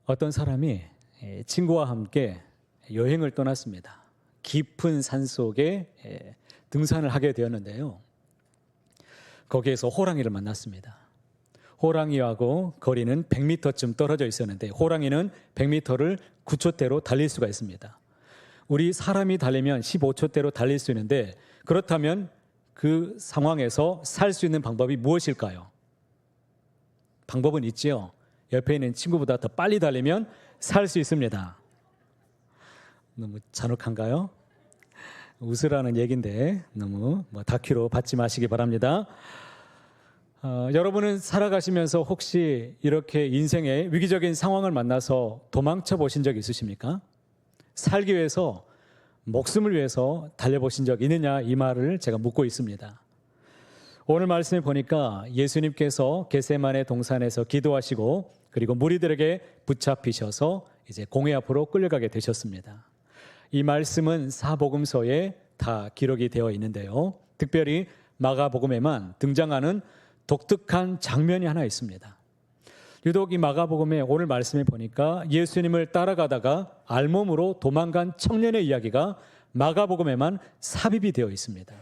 어떤 사람이 친구와 함께 여행을 떠났습니다. 깊은 산속에 등산을 하게 되었는데요. 거기에서 호랑이를 만났습니다. 호랑이하고 거리는 100m쯤 떨어져 있었는데 호랑이는 100m를 9초대로 달릴 수가 있습니다. 우리 사람이 달리면 15초대로 달릴 수 있는데 그렇다면 그 상황에서 살 수 있는 방법이 무엇일까요? 방법은 있지요. 옆에 있는 친구보다 더 빨리 달리면 살 수 있습니다. 너무 잔혹한가요? 웃으라는 얘기인데 너무 다큐로 받지 마시기 바랍니다. 여러분은 살아가시면서 혹시 이렇게 인생의 위기적인 상황을 만나서 도망쳐 보신 적 있으십니까? 살기 위해서 목숨을 위해서 달려보신 적 있느냐 이 말을 제가 묻고 있습니다. 오늘 말씀에 보니까 예수님께서 겟세마네 동산에서 기도하시고 그리고 무리들에게 붙잡히셔서 이제 공회 앞으로 끌려가게 되셨습니다. 이 말씀은 사복음서에 다 기록이 되어 있는데요. 특별히 마가복음에만 등장하는 독특한 장면이 하나 있습니다. 유독 이 마가복음의 오늘 말씀에 보니까 예수님을 따라가다가 알몸으로 도망간 청년의 이야기가 마가복음에만 삽입이 되어 있습니다.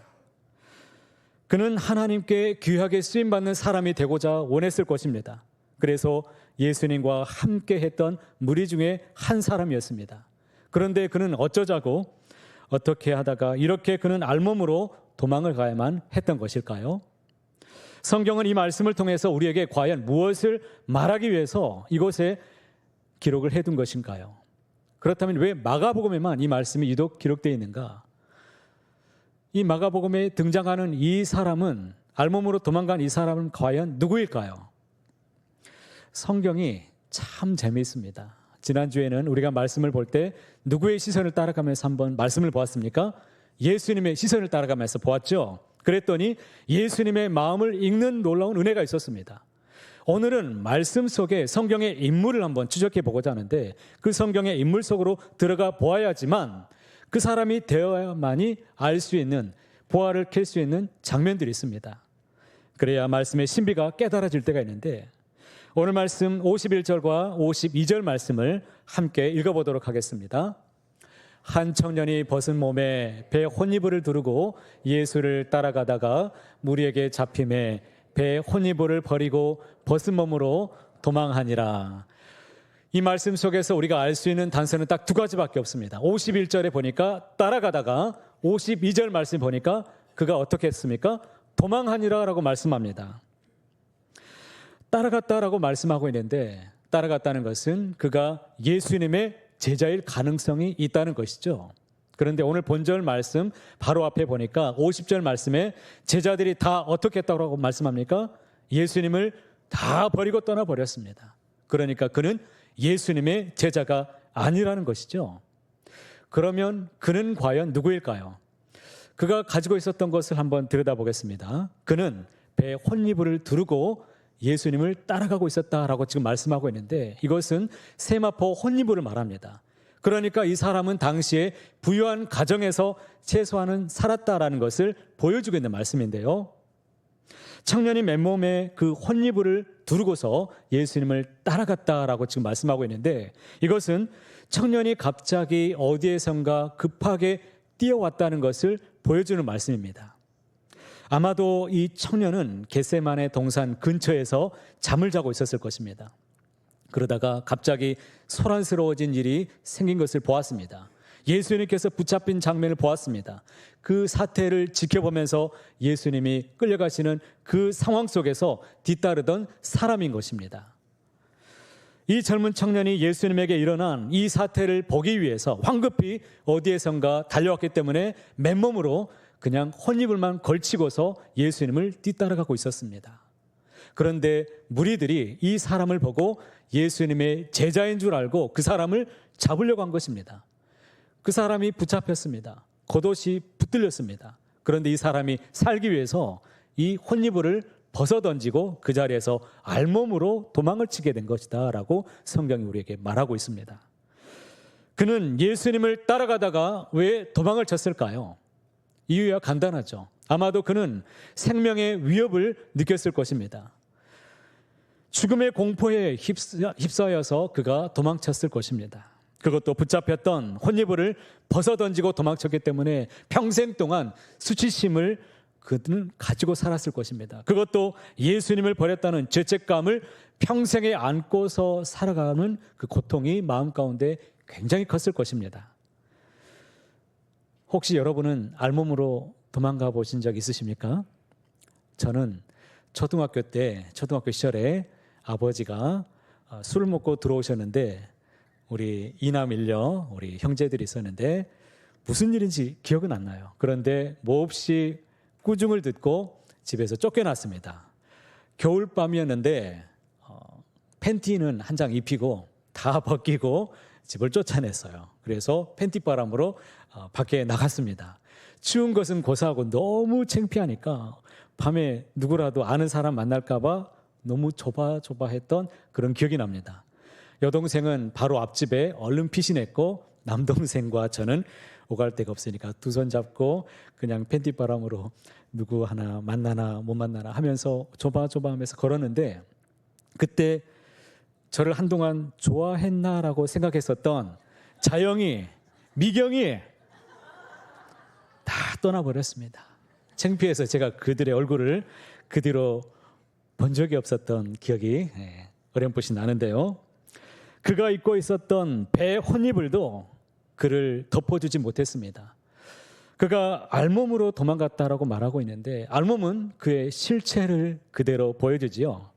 그는 하나님께 귀하게 쓰임받는 사람이 되고자 원했을 것입니다. 그래서 예수님과 함께 했던 무리 중에 한 사람이었습니다. 그런데 그는 어쩌자고 어떻게 하다가 이렇게 그는 알몸으로 도망을 가야만 했던 것일까요? 성경은 이 말씀을 통해서 우리에게 과연 무엇을 말하기 위해서 이곳에 기록을 해둔 것인가요? 그렇다면 왜 마가복음에만 이 말씀이 유독 기록되어 있는가? 이 마가복음에 등장하는 이 사람은 알몸으로 도망간 이 사람은 과연 누구일까요? 성경이 참 재미있습니다. 지난주에는 우리가 말씀을 볼 때 누구의 시선을 따라가면서 한번 말씀을 보았습니까? 예수님의 시선을 따라가면서 보았죠. 그랬더니 예수님의 마음을 읽는 놀라운 은혜가 있었습니다. 오늘은 말씀 속에 성경의 인물을 한번 추적해 보고자 하는데 그 성경의 인물 속으로 들어가 보아야지만 그 사람이 되어야만이 알 수 있는 보화를 캘 수 있는 장면들이 있습니다. 그래야 말씀의 신비가 깨달아질 때가 있는데 오늘 말씀 51절과 52절 말씀을 함께 읽어보도록 하겠습니다. 한 청년이 벗은 몸에 배 혼이불을 두르고 예수를 따라가다가 무리에게 잡힘에 배 혼이불을 버리고 벗은 몸으로 도망하니라. 이 말씀 속에서 우리가 알 수 있는 단서는 딱 두 가지밖에 없습니다. 51절에 보니까 따라가다가 52절 말씀 보니까 그가 어떻게 했습니까? 도망하니라 라고 말씀합니다. 따라갔다라고 말씀하고 있는데 따라갔다는 것은 그가 예수님의 제자일 가능성이 있다는 것이죠. 그런데 오늘 본절 말씀 바로 앞에 보니까 50절 말씀에 제자들이 다 어떻게 했다고 말씀합니까? 예수님을 다 버리고 떠나버렸습니다. 그러니까 그는 예수님의 제자가 아니라는 것이죠. 그러면 그는 과연 누구일까요? 그가 가지고 있었던 것을 한번 들여다보겠습니다. 그는 배 혼이불을 두르고 예수님을 따라가고 있었다라고 지금 말씀하고 있는데 이것은 세마포 혼이불을 말합니다. 그러니까 이 사람은 당시에 부유한 가정에서 최소한은 살았다라는 것을 보여주고 있는 말씀인데요. 청년이 맨몸에 그 혼이불을 두르고서 예수님을 따라갔다라고 지금 말씀하고 있는데 이것은 청년이 갑자기 어디에선가 급하게 뛰어왔다는 것을 보여주는 말씀입니다. 아마도 이 청년은 겟세마네 동산 근처에서 잠을 자고 있었을 것입니다. 그러다가 갑자기 소란스러워진 일이 생긴 것을 보았습니다. 예수님께서 붙잡힌 장면을 보았습니다. 그 사태를 지켜보면서 예수님이 끌려가시는 그 상황 속에서 뒤따르던 사람인 것입니다. 이 젊은 청년이 예수님에게 일어난 이 사태를 보기 위해서 황급히 어디에선가 달려왔기 때문에 맨몸으로 그냥 혼이불만 걸치고서 예수님을 뒤따라가고 있었습니다. 그런데 무리들이 이 사람을 보고 예수님의 제자인 줄 알고 그 사람을 잡으려고 한 것입니다. 그 사람이 붙잡혔습니다. 겉옷이 붙들렸습니다. 그런데 이 사람이 살기 위해서 이 혼이불을 벗어던지고 그 자리에서 알몸으로 도망을 치게 된 것이다 라고 성경이 우리에게 말하고 있습니다. 그는 예수님을 따라가다가 왜 도망을 쳤을까요? 이유야 간단하죠. 아마도 그는 생명의 위협을 느꼈을 것입니다. 죽음의 공포에 휩싸여서 그가 도망쳤을 것입니다. 그것도 붙잡혔던 혼이불을 벗어던지고 도망쳤기 때문에 평생 동안 수치심을 그는 가지고 살았을 것입니다. 그것도 예수님을 버렸다는 죄책감을 평생에 안고서 살아가는 그 고통이 마음 가운데 굉장히 컸을 것입니다. 혹시 여러분은 알몸으로 도망가 보신 적 있으십니까? 저는 초등학교 시절에 아버지가 술을 먹고 들어오셨는데 우리 이남 일녀 우리 형제들이 있었는데 무슨 일인지 기억은 안 나요. 그런데 몹시 꾸중을 듣고 집에서 쫓겨났습니다. 겨울밤이었는데 팬티는 한 장 입히고 다 벗기고 집을 쫓아냈어요. 그래서 팬티바람으로 밖에 나갔습니다. 추운 것은 고사하고 너무 창피하니까 밤에 누구라도 아는 사람 만날까 봐 너무 조바조바했던 그런 기억이 납니다. 여동생은 바로 앞집에 얼른 피신했고 남동생과 저는 오갈 데가 없으니까 두 손 잡고 그냥 팬티바람으로 누구 하나 만나나 못 만나나 하면서 조바조바하면서 걸었는데 그때 저를 한동안 좋아했나라고 생각했었던 자영이, 미경이 다 떠나버렸습니다. 창피해서 제가 그들의 얼굴을 그 뒤로 본 적이 없었던 기억이 어렴풋이 나는데요. 그가 입고 있었던 배 혼이불도 그를 덮어주지 못했습니다. 그가 알몸으로 도망갔다라고 말하고 있는데 알몸은 그의 실체를 그대로 보여주지요.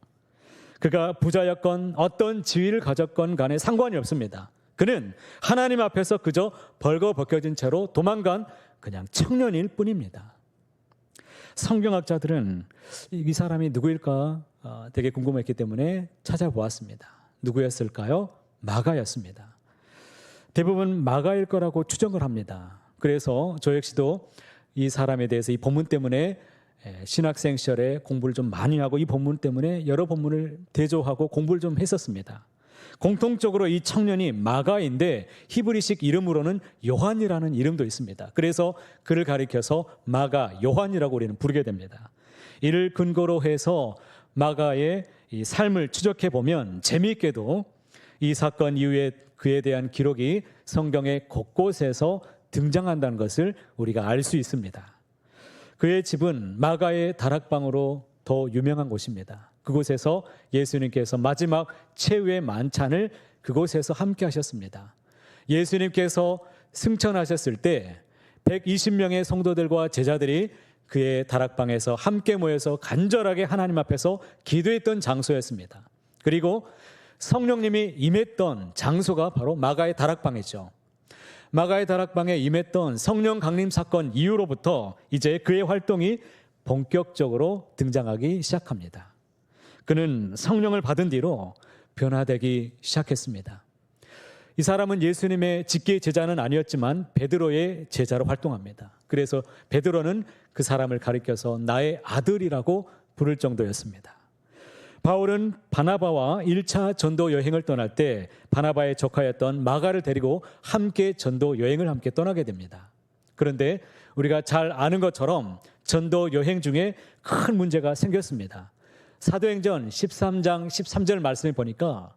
그가 부자였건 어떤 지위를 가졌건 간에 상관이 없습니다. 그는 하나님 앞에서 그저 벌거벗겨진 채로 도망간 그냥 청년일 뿐입니다. 성경학자들은 이 사람이 누구일까 되게 궁금했기 때문에 찾아보았습니다. 누구였을까요? 마가였습니다. 대부분 마가일 거라고 추정을 합니다. 그래서 저 역시도 이 사람에 대해서 이 본문 때문에 신학생 시절에 공부를 좀 많이 하고 이 본문 때문에 여러 본문을 대조하고 공부를 좀 했었습니다. 공통적으로 이 청년이 마가인데 히브리식 이름으로는 요한이라는 이름도 있습니다. 그래서 그를 가리켜서 마가, 요한이라고 우리는 부르게 됩니다. 이를 근거로 해서 마가의 이 삶을 추적해 보면 재미있게도 이 사건 이후에 그에 대한 기록이 성경의 곳곳에서 등장한다는 것을 우리가 알 수 있습니다. 그의 집은 마가의 다락방으로 더 유명한 곳입니다. 그곳에서 예수님께서 마지막 최후의 만찬을 그곳에서 함께 하셨습니다. 예수님께서 승천하셨을 때 120명의 성도들과 제자들이 그의 다락방에서 함께 모여서 간절하게 하나님 앞에서 기도했던 장소였습니다. 그리고 성령님이 임했던 장소가 바로 마가의 다락방이죠. 마가의 다락방에 임했던 성령 강림 사건 이후로부터 이제 그의 활동이 본격적으로 등장하기 시작합니다. 그는 성령을 받은 뒤로 변화되기 시작했습니다. 이 사람은 예수님의 직계 제자는 아니었지만 베드로의 제자로 활동합니다. 그래서 베드로는 그 사람을 가리켜서 나의 아들이라고 부를 정도였습니다. 바울은 바나바와 1차 전도 여행을 떠날 때 바나바의 조카였던 마가를 데리고 함께 전도 여행을 함께 떠나게 됩니다. 그런데 우리가 잘 아는 것처럼 전도 여행 중에 큰 문제가 생겼습니다. 사도행전 13장 13절 말씀을 보니까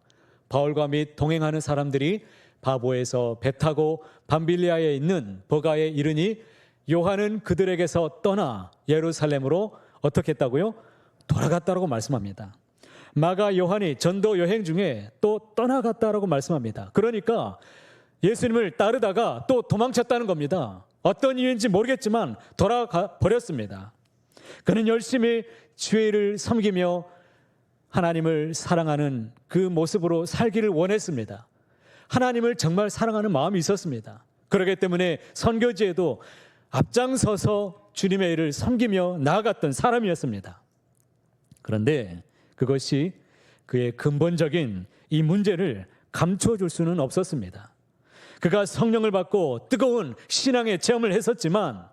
바울과 및 동행하는 사람들이 바보에서 배 타고 밤빌리아에 있는 버가에 이르니 요한은 그들에게서 떠나 예루살렘으로 어떻게 했다고요? 돌아갔다라고 말씀합니다. 마가 요한이 전도 여행 중에 또 떠나갔다라고 말씀합니다. 그러니까 예수님을 따르다가 또 도망쳤다는 겁니다. 어떤 이유인지 모르겠지만 돌아가 버렸습니다. 그는 열심히 주의를 섬기며 하나님을 사랑하는 그 모습으로 살기를 원했습니다. 하나님을 정말 사랑하는 마음이 있었습니다. 그렇기 때문에 선교지에도 앞장서서 주님의 일을 섬기며 나아갔던 사람이었습니다. 그런데 그것이 그의 근본적인 이 문제를 감춰줄 수는 없었습니다. 그가 성령을 받고 뜨거운 신앙의 체험을 했었지만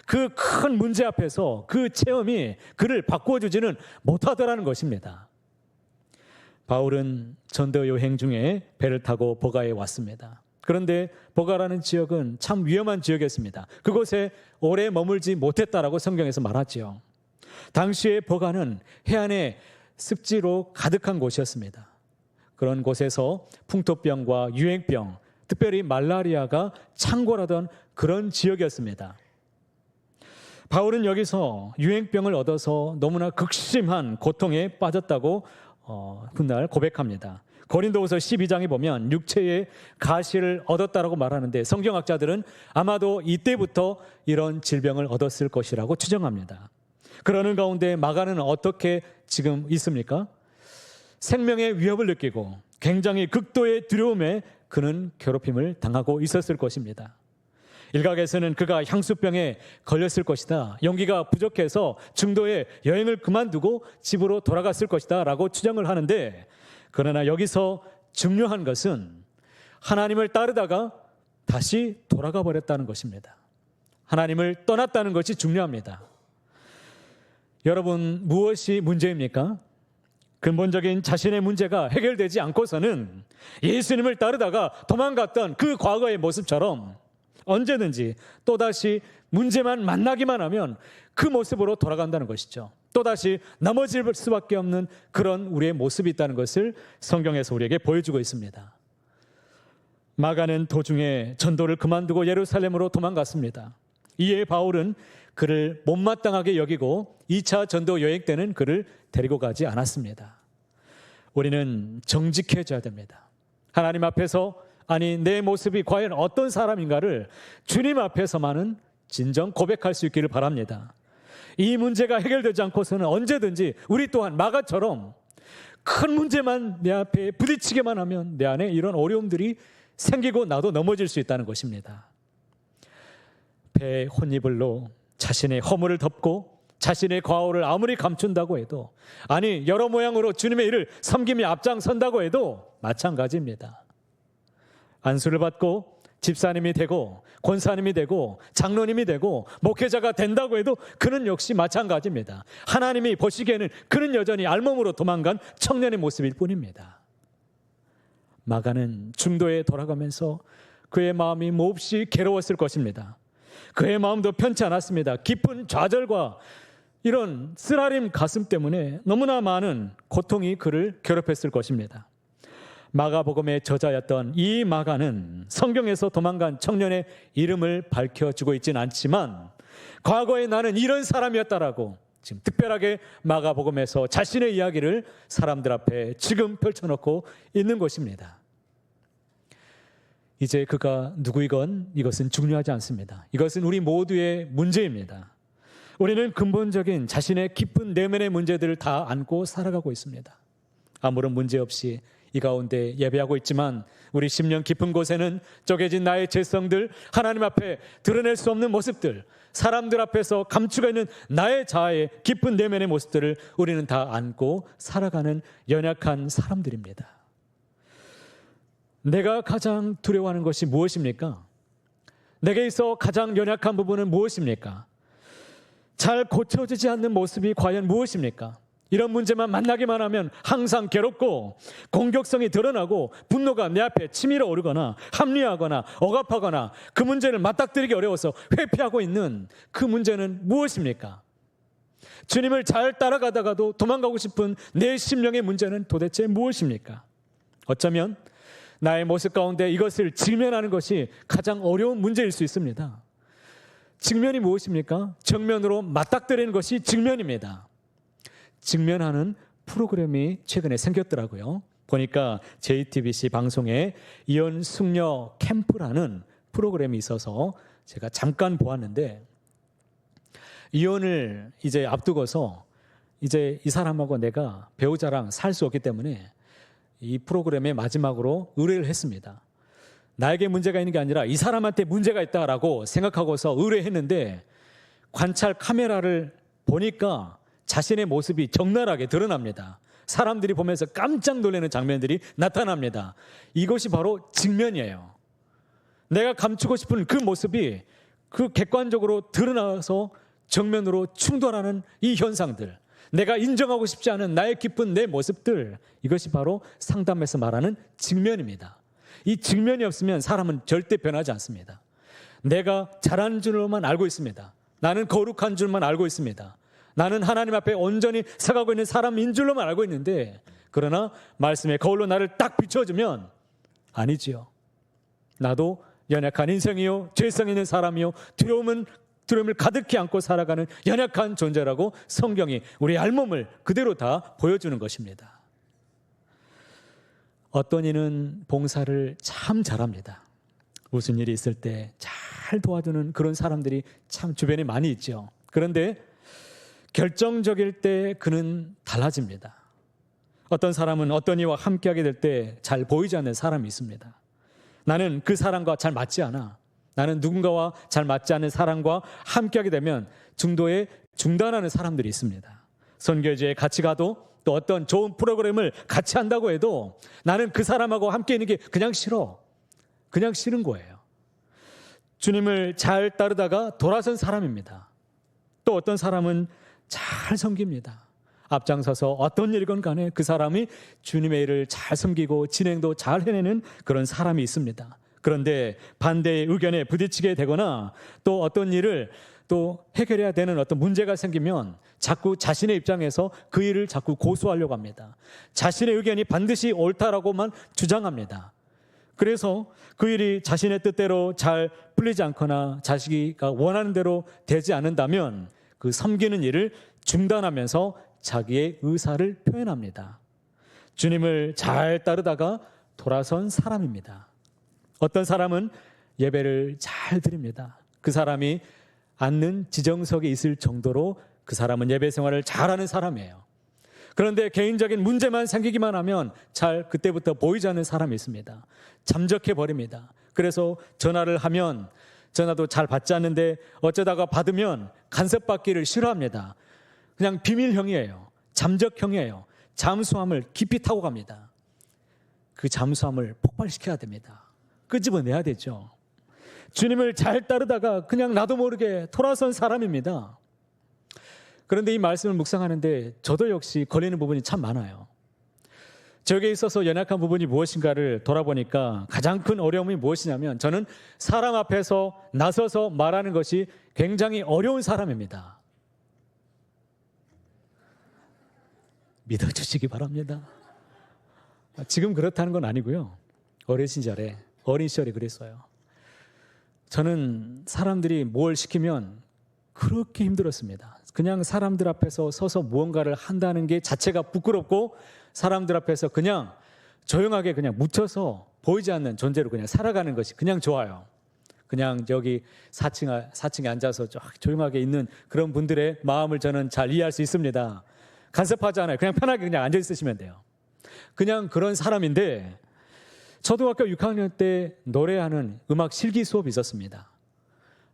그 큰 문제 앞에서 그 체험이 그를 바꾸어주지는 못하더라는 것입니다. 바울은 전도 여행 중에 배를 타고 버가에 왔습니다. 그런데 버가라는 지역은 참 위험한 지역이었습니다. 그곳에 오래 머물지 못했다라고 성경에서 말하지요. 당시의 버가는 해안에 습지로 가득한 곳이었습니다. 그런 곳에서 풍토병과 유행병, 특별히 말라리아가 창궐하던 그런 지역이었습니다. 바울은 여기서 유행병을 얻어서 너무나 극심한 고통에 빠졌다고 훗날 고백합니다. 고린도후서 12장에 보면 육체의 가시를 얻었다라고 말하는데 성경학자들은 아마도 이때부터 이런 질병을 얻었을 것이라고 추정합니다. 그러는 가운데 마가는 어떻게 지금 있습니까? 생명의 위협을 느끼고 굉장히 극도의 두려움에 그는 괴롭힘을 당하고 있었을 것입니다. 일각에서는 그가 향수병에 걸렸을 것이다, 용기가 부족해서 중도에 여행을 그만두고 집으로 돌아갔을 것이다 라고 추정을 하는데, 그러나 여기서 중요한 것은 하나님을 따르다가 다시 돌아가 버렸다는 것입니다. 하나님을 떠났다는 것이 중요합니다. 여러분, 무엇이 문제입니까? 근본적인 자신의 문제가 해결되지 않고서는 예수님을 따르다가 도망갔던 그 과거의 모습처럼 언제든지 또다시 문제만 만나기만 하면 그 모습으로 돌아간다는 것이죠. 또다시 넘어질 수밖에 없는 그런 우리의 모습이 있다는 것을 성경에서 우리에게 보여주고 있습니다. 마가는 도중에 전도를 그만두고 예루살렘으로 도망갔습니다. 이에 바울은 그를 못마땅하게 여기고 2차 전도 여행 때는 그를 데리고 가지 않았습니다. 우리는 정직해져야 됩니다. 하나님 앞에서 아니 내 모습이 과연 어떤 사람인가를 주님 앞에서만은 진정 고백할 수 있기를 바랍니다. 이 문제가 해결되지 않고서는 언제든지 우리 또한 마가처럼 큰 문제만 내 앞에 부딪히게만 하면 내 안에 이런 어려움들이 생기고 나도 넘어질 수 있다는 것입니다. 배에 혼이불로 자신의 허물을 덮고 자신의 과오를 아무리 감춘다고 해도, 아니 여러 모양으로 주님의 일을 섬김에 앞장선다고 해도 마찬가지입니다. 안수를 받고 집사님이 되고 권사님이 되고 장로님이 되고 목회자가 된다고 해도 그는 역시 마찬가지입니다. 하나님이 보시기에는 그는 여전히 알몸으로 도망간 청년의 모습일 뿐입니다. 마가는 중도에 돌아가면서 그의 마음이 몹시 괴로웠을 것입니다. 그의 마음도 편치 않았습니다. 깊은 좌절과 이런 쓰라림 가슴 때문에 너무나 많은 고통이 그를 괴롭혔을 것입니다. 마가복음의 저자였던 이 마가는 성경에서 도망간 청년의 이름을 밝혀주고 있지는 않지만 과거에 나는 이런 사람이었다라고 지금 특별하게 마가복음에서 자신의 이야기를 사람들 앞에 지금 펼쳐놓고 있는 것입니다. 이제 그가 누구이건 이것은 중요하지 않습니다. 이것은 우리 모두의 문제입니다. 우리는 근본적인 자신의 깊은 내면의 문제들을 다 안고 살아가고 있습니다. 아무런 문제 없이 이 가운데 예배하고 있지만 우리 심령 깊은 곳에는 쪼개진 나의 죄성들, 하나님 앞에 드러낼 수 없는 모습들, 사람들 앞에서 감추고 있는 나의 자아의 깊은 내면의 모습들을 우리는 다 안고 살아가는 연약한 사람들입니다. 내가 가장 두려워하는 것이 무엇입니까? 내게 있어 가장 연약한 부분은 무엇입니까? 잘 고쳐지지 않는 모습이 과연 무엇입니까? 이런 문제만 만나기만 하면 항상 괴롭고 공격성이 드러나고 분노가 내 앞에 치밀어 오르거나 합리화하거나 억압하거나 그 문제를 맞닥뜨리기 어려워서 회피하고 있는 그 문제는 무엇입니까? 주님을 잘 따라가다가도 도망가고 싶은 내 심령의 문제는 도대체 무엇입니까? 어쩌면 나의 모습 가운데 이것을 직면하는 것이 가장 어려운 문제일 수 있습니다. 직면이 무엇입니까? 정면으로 맞닥뜨리는 것이 직면입니다. 직면하는 프로그램이 최근에 생겼더라고요. 보니까 JTBC 방송에 이혼 숙녀 캠프라는 프로그램이 있어서 제가 잠깐 보았는데, 이혼을 이제 앞두고서 이제 이 사람하고 내가 배우자랑 살 수 없기 때문에 이 프로그램의 마지막으로 의뢰를 했습니다. 나에게 문제가 있는 게 아니라 이 사람한테 문제가 있다라고 생각하고서 의뢰했는데, 관찰 카메라를 보니까 자신의 모습이 적나라하게 드러납니다. 사람들이 보면서 깜짝 놀라는 장면들이 나타납니다. 이것이 바로 직면이에요. 내가 감추고 싶은 그 모습이 그 객관적으로 드러나서 정면으로 충돌하는 이 현상들, 내가 인정하고 싶지 않은 나의 깊은 내 모습들, 이것이 바로 상담에서 말하는 직면입니다. 이 직면이 없으면 사람은 절대 변하지 않습니다. 내가 잘하는 줄만 알고 있습니다. 나는 거룩한 줄만 알고 있습니다. 나는 하나님 앞에 온전히 서가고 있는 사람인 줄로만 알고 있는데, 그러나 말씀의 거울로 나를 딱 비춰주면 아니지요. 나도 연약한 인생이요, 죄성 있는 사람이요, 두려움을 가득히 안고 살아가는 연약한 존재라고 성경이 우리의 알몸을 그대로 다 보여주는 것입니다. 어떤 이는 봉사를 참 잘합니다. 무슨 일이 있을 때 잘 도와주는 그런 사람들이 참 주변에 많이 있죠. 그런데 결정적일 때 그는 달라집니다. 어떤 사람은 어떤 이와 함께하게 될 때 잘 보이지 않는 사람이 있습니다. 나는 그 사람과 잘 맞지 않아. 나는 누군가와 잘 맞지 않는 사람과 함께하게 되면 중도에 중단하는 사람들이 있습니다. 선교지에 같이 가도 또 어떤 좋은 프로그램을 같이 한다고 해도 나는 그 사람하고 함께 있는 게 그냥 싫어. 그냥 싫은 거예요. 주님을 잘 따르다가 돌아선 사람입니다. 또 어떤 사람은 잘 섬깁니다. 앞장서서 어떤 일이건 간에 그 사람이 주님의 일을 잘 섬기고 진행도 잘 해내는 그런 사람이 있습니다. 그런데 반대의 의견에 부딪히게 되거나 또 어떤 일을 또 해결해야 되는 어떤 문제가 생기면 자꾸 자신의 입장에서 그 일을 자꾸 고수하려고 합니다. 자신의 의견이 반드시 옳다라고만 주장합니다. 그래서 그 일이 자신의 뜻대로 잘 풀리지 않거나 자기가 원하는 대로 되지 않는다면 그 섬기는 일을 중단하면서 자기의 의사를 표현합니다. 주님을 잘 따르다가 돌아선 사람입니다. 어떤 사람은 예배를 잘 드립니다. 그 사람이 앉는 지정석에 있을 정도로 그 사람은 예배 생활을 잘하는 사람이에요. 그런데 개인적인 문제만 생기기만 하면 잘 그때부터 보이지 않는 사람이 있습니다. 잠적해 버립니다. 그래서 전화를 하면 전화도 잘 받지 않는데 어쩌다가 받으면 간섭받기를 싫어합니다. 그냥 비밀형이에요. 잠적형이에요. 잠수함을 깊이 타고 갑니다. 그 잠수함을 폭발시켜야 됩니다. 끄집어내야 되죠. 주님을 잘 따르다가 그냥 나도 모르게 돌아선 사람입니다. 그런데 이 말씀을 묵상하는데 저도 역시 걸리는 부분이 참 많아요. 저에게 있어서 연약한 부분이 무엇인가를 돌아보니까 가장 큰 어려움이 무엇이냐면 저는 사람 앞에서 나서서 말하는 것이 굉장히 어려운 사람입니다. 믿어주시기 바랍니다. 지금 그렇다는 건 아니고요. 어린 시절에 그랬어요. 저는 사람들이 뭘 시키면 그렇게 힘들었습니다. 그냥 사람들 앞에서 서서 무언가를 한다는 게 자체가 부끄럽고 사람들 앞에서 그냥 조용하게 그냥 묻혀서 보이지 않는 존재로 그냥 살아가는 것이 그냥 좋아요. 그냥 저기 4층에 앉아서 조용하게 있는 그런 분들의 마음을 저는 잘 이해할 수 있습니다. 간섭하지 않아요. 그냥 편하게 그냥 앉아 있으시면 돼요. 그냥 그런 사람인데 초등학교 6학년 때 노래하는 음악 실기 수업이 있었습니다.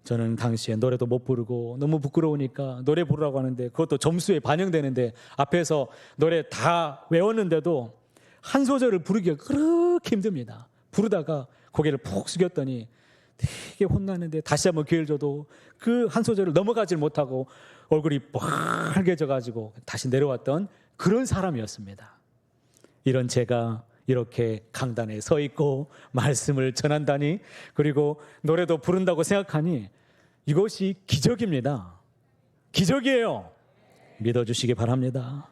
저는 당시에 노래도 못 부르고 너무 부끄러우니까 노래 부르라고 하는데 그것도 점수에 반영되는데 앞에서 노래 다 외웠는데도 한 소절을 부르기가 그렇게 힘듭니다. 부르다가 고개를 푹 숙였더니 되게 혼났는데 다시 한번 기회를 줘도 그 한 소절을 넘어가질 못하고 얼굴이 빨개져가지고 다시 내려왔던 그런 사람이었습니다. 이런 제가 이렇게 강단에 서 있고 말씀을 전한다니 그리고 노래도 부른다고 생각하니 이것이 기적입니다. 기적이에요. 믿어주시기 바랍니다.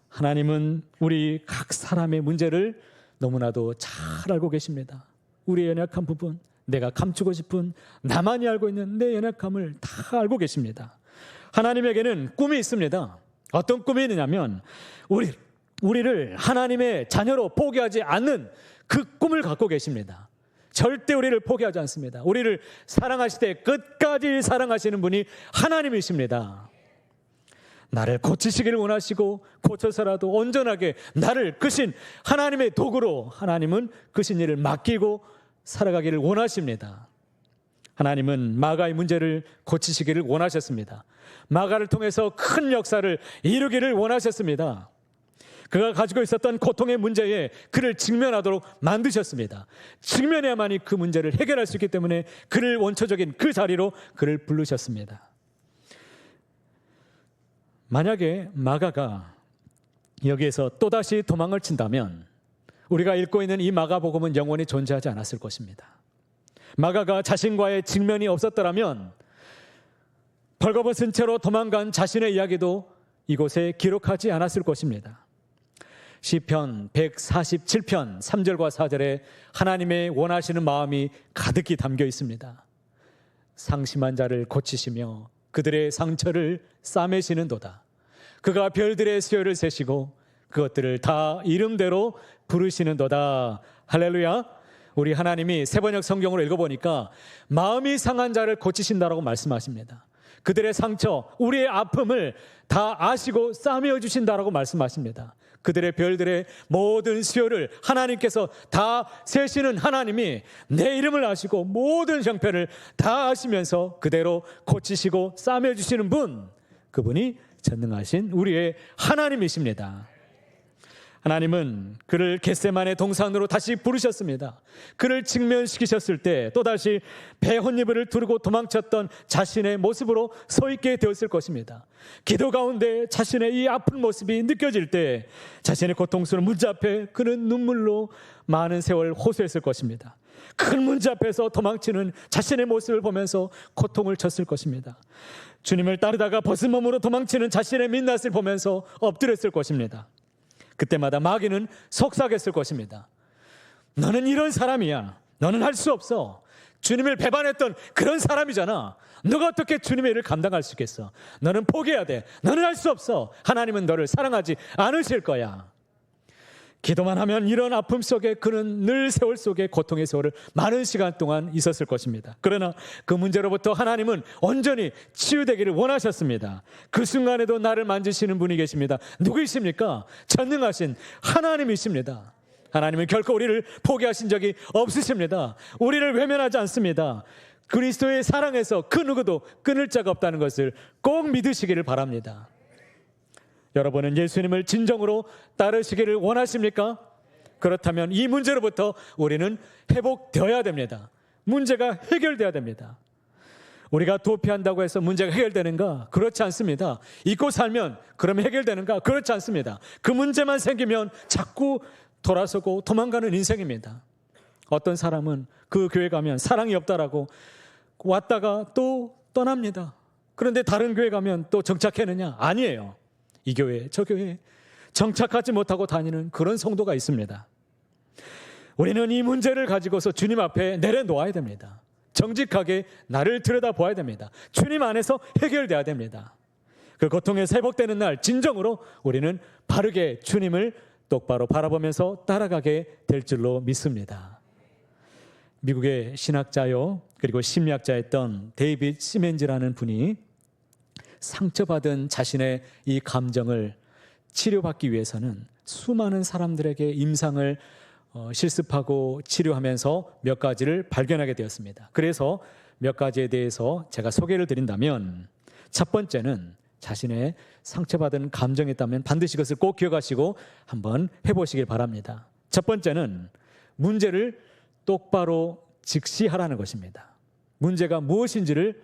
하나님은 우리 각 사람의 문제를 너무나도 잘 알고 계십니다. 우리의 연약한 부분, 내가 감추고 싶은 나만이 알고 있는 내 연약함을 다 알고 계십니다. 하나님에게는 꿈이 있습니다. 어떤 꿈이 있느냐면 우리를 하나님의 자녀로 포기하지 않는 그 꿈을 갖고 계십니다. 절대 우리를 포기하지 않습니다. 우리를 사랑하실 때 끝까지 사랑하시는 분이 하나님이십니다. 나를 고치시기를 원하시고 고쳐서라도 온전하게 나를 크신 하나님의 도구로 하나님은 크신 일을 맡기고 살아가기를 원하십니다. 하나님은 마가의 문제를 고치시기를 원하셨습니다. 마가를 통해서 큰 역사를 이루기를 원하셨습니다. 그가 가지고 있었던 고통의 문제에 그를 직면하도록 만드셨습니다. 직면해야만이 그 문제를 해결할 수 있기 때문에 그를 원초적인 그 자리로 그를 부르셨습니다. 만약에 마가가 여기에서 또다시 도망을 친다면 우리가 읽고 있는 이 마가복음은 영원히 존재하지 않았을 것입니다. 마가가 자신과의 직면이 없었더라면 벌거벗은 채로 도망간 자신의 이야기도 이곳에 기록하지 않았을 것입니다. 시편 147편 3절과 4절에 하나님의 원하시는 마음이 가득히 담겨 있습니다. 상심한 자를 고치시며 그들의 상처를 싸매시는도다. 그가 별들의 수요를 세시고 그것들을 다 이름대로 부르시는도다. 할렐루야. 우리 하나님이 세번역 성경으로 읽어보니까 마음이 상한 자를 고치신다라고 말씀하십니다. 그들의 상처, 우리의 아픔을 다 아시고 싸매어 주신다라고 말씀하십니다. 그들의 별들의 모든 수요를 하나님께서 다 세시는 하나님이 내 이름을 아시고 모든 형편을 다 아시면서 그대로 고치시고 싸매어 주시는 분, 그분이 전능하신 우리의 하나님이십니다. 하나님은 그를 겟세마네 동산으로 다시 부르셨습니다. 그를 직면시키셨을 때 또다시 배 혼잎을 두르고 도망쳤던 자신의 모습으로 서 있게 되었을 것입니다. 기도 가운데 자신의 이 아픈 모습이 느껴질 때 자신의 고통스러운 문제 앞에 그는 눈물로 많은 세월 호소했을 것입니다. 큰 문제 앞에서 도망치는 자신의 모습을 보면서 고통을 쳤을 것입니다. 주님을 따르다가 벗은 몸으로 도망치는 자신의 민낯을 보면서 엎드렸을 것입니다. 그때마다 마귀는 속삭였을 것입니다. 너는 이런 사람이야. 너는 할 수 없어. 주님을 배반했던 그런 사람이잖아. 너가 어떻게 주님의 일을 감당할 수 있겠어? 너는 포기해야 돼. 너는 할 수 없어. 하나님은 너를 사랑하지 않으실 거야. 기도만 하면 이런 아픔 속에 그는 늘 세월 속에 고통의 세월을 많은 시간 동안 있었을 것입니다. 그러나 그 문제로부터 하나님은 온전히 치유되기를 원하셨습니다. 그 순간에도 나를 만지시는 분이 계십니다. 누구이십니까? 전능하신 하나님이십니다. 하나님은 결코 우리를 포기하신 적이 없으십니다. 우리를 외면하지 않습니다. 그리스도의 사랑에서 그 누구도 끊을 자가 없다는 것을 꼭 믿으시기를 바랍니다. 여러분은 예수님을 진정으로 따르시기를 원하십니까? 그렇다면 이 문제로부터 우리는 회복되어야 됩니다. 문제가 해결되어야 됩니다. 우리가 도피한다고 해서 문제가 해결되는가? 그렇지 않습니다. 잊고 살면 그러면 해결되는가? 그렇지 않습니다. 그 문제만 생기면 자꾸 돌아서고 도망가는 인생입니다. 어떤 사람은 그 교회 가면 사랑이 없다라고 왔다가 또 떠납니다. 그런데 다른 교회 가면 또 정착했느냐? 아니에요. 이 교회, 저 교회 정착하지 못하고 다니는 그런 성도가 있습니다. 우리는 이 문제를 가지고서 주님 앞에 내려놓아야 됩니다. 정직하게 나를 들여다보아야 됩니다. 주님 안에서 해결돼야 됩니다. 그 고통에서 회복되는 날 진정으로 우리는 바르게 주님을 똑바로 바라보면서 따라가게 될 줄로 믿습니다. 미국의 신학자요 그리고 심리학자였던 데이빗 시멘즈라는 분이 상처받은 자신의 이 감정을 치료받기 위해서는 수많은 사람들에게 임상을 실습하고 치료하면서 몇 가지를 발견하게 되었습니다. 그래서 몇 가지에 대해서 제가 소개를 드린다면, 첫 번째는 자신의 상처받은 감정이 있다면 반드시 그것을 꼭 기억하시고 한번 해보시길 바랍니다. 첫 번째는 문제를 똑바로 직시하라는 것입니다. 문제가 무엇인지를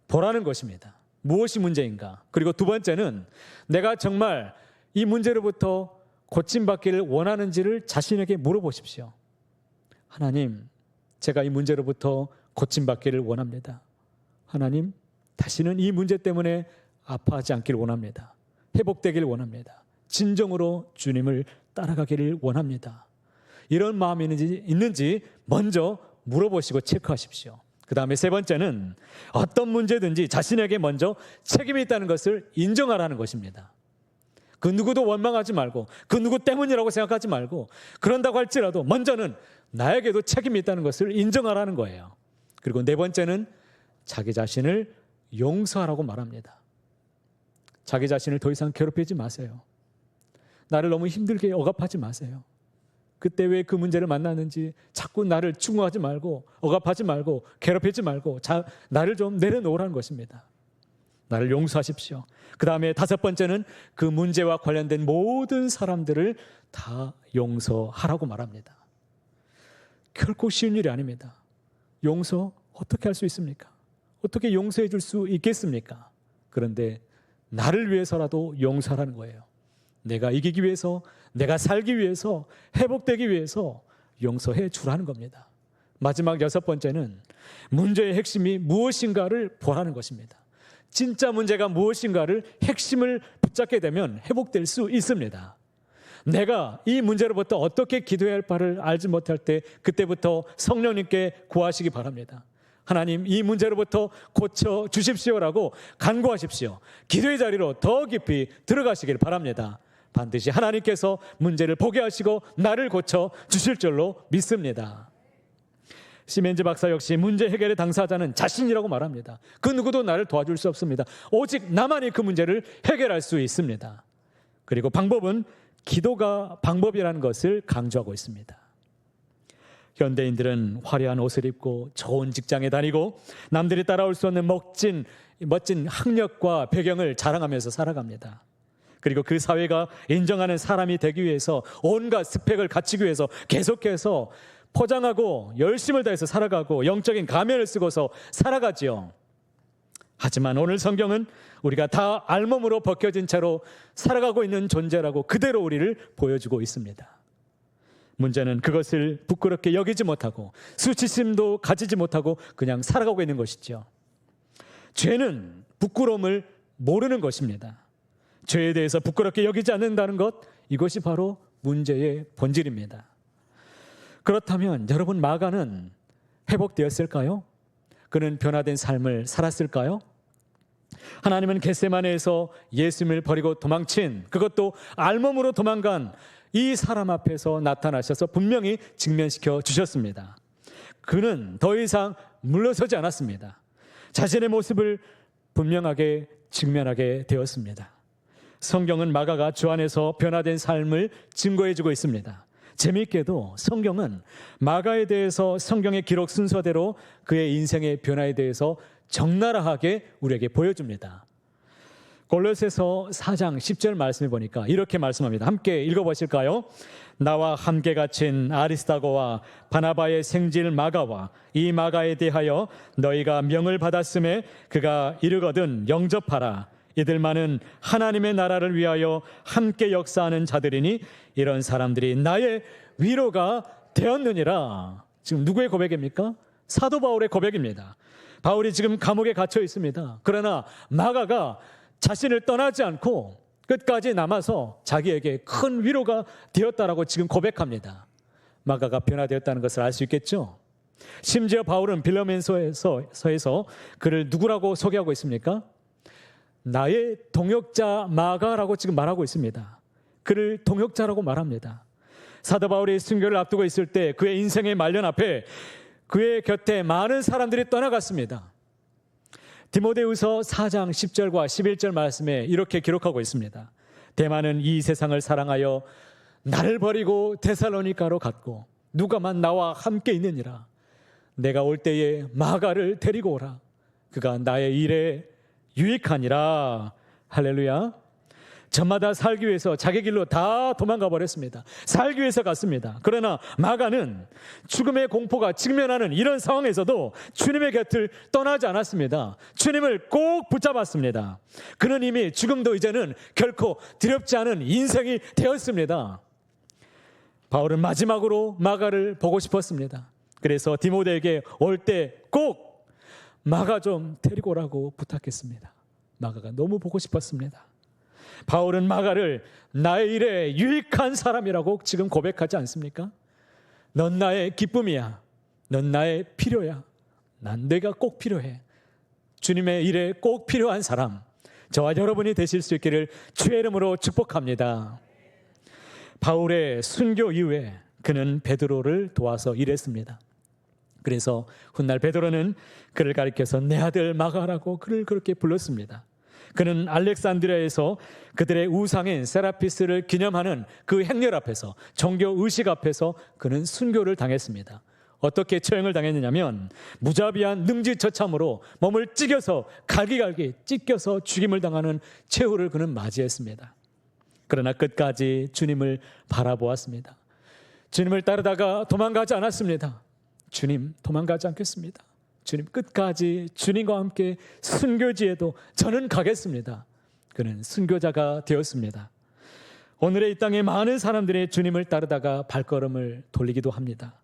보라는 것입니다. 무엇이 문제인가? 그리고 두 번째는 내가 정말 이 문제로부터 고침받기를 원하는지를 자신에게 물어보십시오. 하나님, 제가 이 문제로부터 고침받기를 원합니다. 하나님, 다시는 이 문제 때문에 아파하지 않기를 원합니다. 회복되기를 원합니다. 진정으로 주님을 따라가기를 원합니다. 이런 마음이 있는지 먼저 물어보시고 체크하십시오. 그 다음에 세 번째는 어떤 문제든지 자신에게 먼저 책임이 있다는 것을 인정하라는 것입니다. 그 누구도 원망하지 말고 그 누구 때문이라고 생각하지 말고, 그런다고 할지라도 먼저는 나에게도 책임이 있다는 것을 인정하라는 거예요. 그리고 네 번째는 자기 자신을 용서하라고 말합니다. 자기 자신을 더 이상 괴롭히지 마세요. 나를 너무 힘들게 억압하지 마세요. 그때 왜 그 문제를 만났는지 자꾸 나를 추궁하지 말고 억압하지 말고 괴롭히지 말고 나를 좀 내려놓으라는 것입니다. 나를 용서하십시오. 그 다음에 다섯 번째는 그 문제와 관련된 모든 사람들을 다 용서하라고 말합니다. 결코 쉬운 일이 아닙니다. 용서 어떻게 할 수 있습니까? 어떻게 용서해 줄 수 있겠습니까? 그런데 나를 위해서라도 용서하라는 거예요. 내가 이기기 위해서, 내가 살기 위해서, 회복되기 위해서 용서해 주라는 겁니다. 마지막 여섯 번째는 문제의 핵심이 무엇인가를 보라는 것입니다. 진짜 문제가 무엇인가를 핵심을 붙잡게 되면 회복될 수 있습니다. 내가 이 문제로부터 어떻게 기도해야 할 바를 알지 못할 때 그때부터 성령님께 구하시기 바랍니다. 하나님, 이 문제로부터 고쳐 주십시오라고 간구하십시오. 기도의 자리로 더 깊이 들어가시길 바랍니다. 반드시 하나님께서 문제를 보게 하시고 나를 고쳐 주실 줄로 믿습니다. 시멘즈 박사 역시 문제 해결의 당사자는 자신이라고 말합니다. 그 누구도 나를 도와줄 수 없습니다. 오직 나만이 그 문제를 해결할 수 있습니다. 그리고 방법은 기도가 방법이라는 것을 강조하고 있습니다. 현대인들은 화려한 옷을 입고 좋은 직장에 다니고 남들이 따라올 수 없는 멋진 학력과 배경을 자랑하면서 살아갑니다. 그리고 그 사회가 인정하는 사람이 되기 위해서 온갖 스펙을 갖추기 위해서 계속해서 포장하고 열심을 다해서 살아가고 영적인 가면을 쓰고서 살아가지요. 하지만 오늘 성경은 우리가 다 알몸으로 벗겨진 채로 살아가고 있는 존재라고 그대로 우리를 보여주고 있습니다. 문제는 그것을 부끄럽게 여기지 못하고 수치심도 가지지 못하고 그냥 살아가고 있는 것이죠. 죄는 부끄러움을 모르는 것입니다. 죄에 대해서 부끄럽게 여기지 않는다는 것, 이것이 바로 문제의 본질입니다. 그렇다면 여러분, 마가는 회복되었을까요? 그는 변화된 삶을 살았을까요? 하나님은 겟세마네에서 예수님을 버리고 도망친, 그것도 알몸으로 도망간 이 사람 앞에서 나타나셔서 분명히 직면시켜 주셨습니다. 그는 더 이상 물러서지 않았습니다. 자신의 모습을 분명하게 직면하게 되었습니다. 성경은 마가가 주 안에서 변화된 삶을 증거해주고 있습니다. 재미있게도 성경은 마가에 대해서 성경의 기록 순서대로 그의 인생의 변화에 대해서 적나라하게 우리에게 보여줍니다. 골로새서 4장 10절 말씀해 보니까 이렇게 말씀합니다. 함께 읽어보실까요? 나와 함께 갇힌 아리스다고와 바나바의 생질 마가와 이 마가에 대하여 너희가 명을 받았음에 그가 이르거든 영접하라. 이들만은 하나님의 나라를 위하여 함께 역사하는 자들이니 이런 사람들이 나의 위로가 되었느니라. 지금 누구의 고백입니까? 사도 바울의 고백입니다. 바울이 지금 감옥에 갇혀 있습니다. 그러나 마가가 자신을 떠나지 않고 끝까지 남아서 자기에게 큰 위로가 되었다라고 지금 고백합니다. 마가가 변화되었다는 것을 알 수 있겠죠. 심지어 바울은 빌레몬서에서 그를 누구라고 소개하고 있습니까? 나의 동역자 마가라고 지금 말하고 있습니다. 그를 동역자라고 말합니다. 사도 바울이 순교를 앞두고 있을 때 그의 인생의 말년 앞에 그의 곁에 많은 사람들이 떠나갔습니다. 디모데후서 4장 10절과 11절 말씀에 이렇게 기록하고 있습니다. 대만은 이 세상을 사랑하여 나를 버리고 데살로니가로 갔고 누가만 나와 함께 있느니라. 내가 올 때에 마가를 데리고 오라. 그가 나의 일에 유익하니라. 할렐루야. 저마다 살기 위해서 자기 길로 다 도망가 버렸습니다. 살기 위해서 갔습니다. 그러나 마가는 죽음의 공포가 직면하는 이런 상황에서도 주님의 곁을 떠나지 않았습니다. 주님을 꼭 붙잡았습니다. 그는 이미 죽음도 이제는 결코 두렵지 않은 인생이 되었습니다. 바울은 마지막으로 마가를 보고 싶었습니다. 그래서 디모데에게 올 때 꼭 마가 좀 데리고 오라고 부탁했습니다. 마가가 너무 보고 싶었습니다. 바울은 마가를 나의 일에 유익한 사람이라고 지금 고백하지 않습니까? 넌 나의 기쁨이야. 넌 나의 필요야. 난 내가 꼭 필요해. 주님의 일에 꼭 필요한 사람, 저와 여러분이 되실 수 있기를 주의 이름으로 축복합니다. 바울의 순교 이후에 그는 베드로를 도와서 일했습니다. 그래서 훗날 베드로는 그를 가리켜서 내 아들 마가라고 그를 그렇게 불렀습니다. 그는 알렉산드리아에서 그들의 우상인 세라피스를 기념하는 그 행렬 앞에서, 종교 의식 앞에서 그는 순교를 당했습니다. 어떻게 처형을 당했느냐면 무자비한 능지처참으로 몸을 찢겨서 갈기갈기 찢겨서 죽임을 당하는 최후를 그는 맞이했습니다. 그러나 끝까지 주님을 바라보았습니다. 주님을 따르다가 도망가지 않았습니다. 주님, 도망가지 않겠습니다. 주님, 끝까지 주님과 함께 순교지에도 저는 가겠습니다. 그는 순교자가 되었습니다. 오늘의 이 땅에 많은 사람들이 주님을 따르다가 발걸음을 돌리기도 합니다.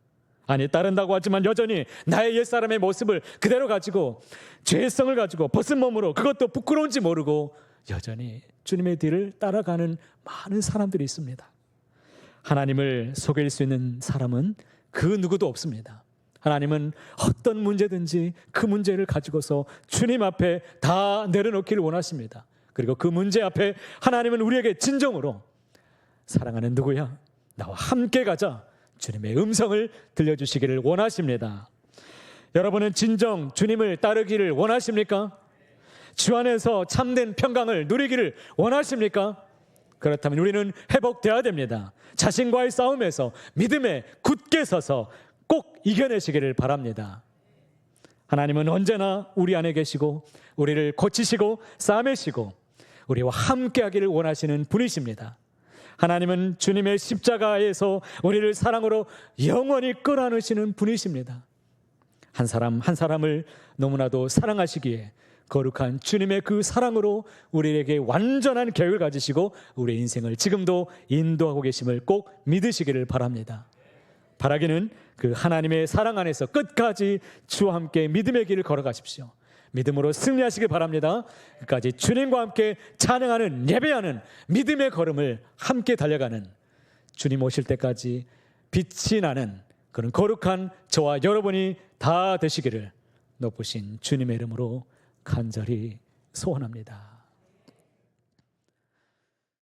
아니, 따른다고 하지만 여전히 나의 옛사람의 모습을 그대로 가지고 죄성을 가지고 벗은 몸으로, 그것도 부끄러운지 모르고 여전히 주님의 뒤를 따라가는 많은 사람들이 있습니다. 하나님을 속일 수 있는 사람은 그 누구도 없습니다. 하나님은 어떤 문제든지 그 문제를 가지고서 주님 앞에 다 내려놓기를 원하십니다. 그리고 그 문제 앞에 하나님은 우리에게 진정으로 사랑하는 누구야? 나와 함께 가자. 주님의 음성을 들려주시기를 원하십니다. 여러분은 진정 주님을 따르기를 원하십니까? 주 안에서 참된 평강을 누리기를 원하십니까? 그렇다면 우리는 회복되어야 됩니다. 자신과의 싸움에서 믿음에 굳게 서서 꼭 이겨내시기를 바랍니다. 하나님은 언제나 우리 안에 계시고 우리를 고치시고 싸매시고 우리와 함께하기를 원하시는 분이십니다. 하나님은 주님의 십자가에서 우리를 사랑으로 영원히 끌어안으시는 분이십니다. 한 사람 한 사람을 너무나도 사랑하시기에 거룩한 주님의 그 사랑으로 우리에게 완전한 계획을 가지시고 우리의 인생을 지금도 인도하고 계심을 꼭 믿으시기를 바랍니다. 바라기는 그 하나님의 사랑 안에서 끝까지 주와 함께 믿음의 길을 걸어가십시오. 믿음으로 승리하시길 바랍니다. 끝까지 주님과 함께 찬양하는, 예배하는 믿음의 걸음을 함께 달려가는, 주님 오실 때까지 빛이 나는 그런 거룩한 저와 여러분이 다 되시기를 높으신 주님의 이름으로 간절히 소원합니다.